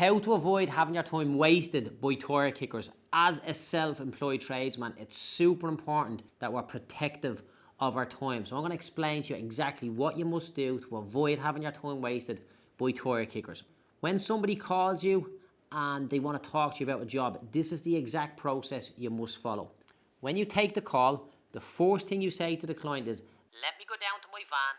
How to avoid having your time wasted by tire kickers. As a self-employed tradesman, it's super important that we're protective of our time. So I'm going to explain to you exactly what you must do to avoid having your time wasted by tire kickers. When somebody calls you and they want to talk to you about a job, this is the exact process you must follow. When you take the call, the first thing you say to the client is, "Let me go down to my van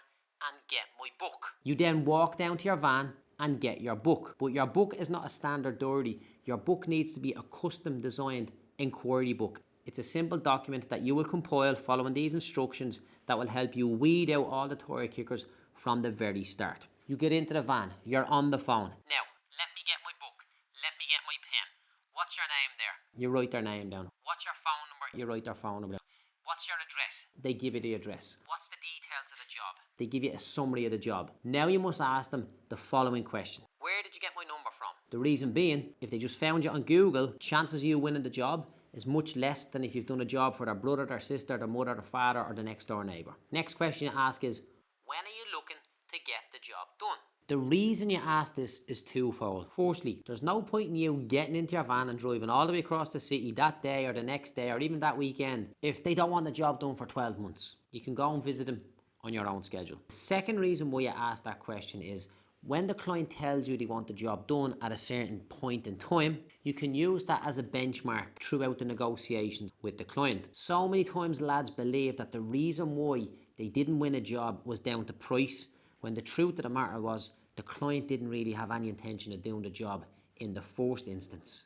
and get my book." You then walk down to your van and get your book. But your book is not a standard diary. Your book needs to be a custom designed inquiry book. It's a simple document that you will compile following these instructions that will help you weed out all the tire kickers from the very start. You get into the van, you're on the phone. "Now, let me get my book. Let me get my pen. What's your name there?" You write their name down. "What's your phone number?" You write their phone number down. "What's your address?" They give you the address. "What's the details of the job?" They give you a summary of the job. Now you must ask them the following question. "Where did you get my number from?" The reason being, if they just found you on Google, chances of you winning the job is much less than if you've done a job for their brother, their sister, their mother, their father, or the next door neighbour. Next question you ask is, "When are you looking to get the job done?" The reason you ask this is twofold. Firstly, there's no point in you getting into your van and driving all the way across the city that day or the next day or even that weekend if they don't want the job done for 12 months. You can go and visit them on your own schedule. The second reason why you ask that question is when the client tells you they want the job done at a certain point in time, you can use that as a benchmark throughout the negotiations with the client. So many times lads believe that the reason why they didn't win a job was down to price, when the truth of the matter was the client didn't really have any intention of doing the job in the first instance.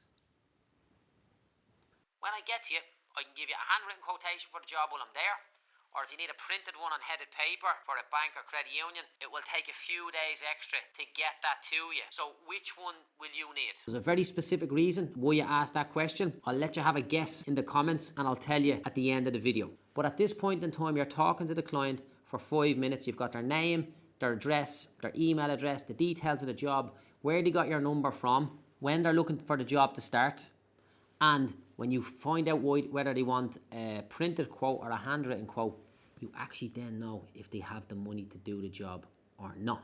When I get to you, I can give you a handwritten quotation for the job while I'm there, or if you need a printed one on headed paper for a bank or credit union, it will take a few days extra to get that to you. So which one will you need? There's a very specific reason why you asked that question. I'll let you have a guess in the comments and I'll tell you at the end of the video. But at this point in time, you're talking to the client for 5 minutes. You've got their name, their address, their email address, the details of the job, where they got your number from, when they're looking for the job to start, and when you find out whether they want a printed quote or a handwritten quote, you actually then know if they have the money to do the job or not.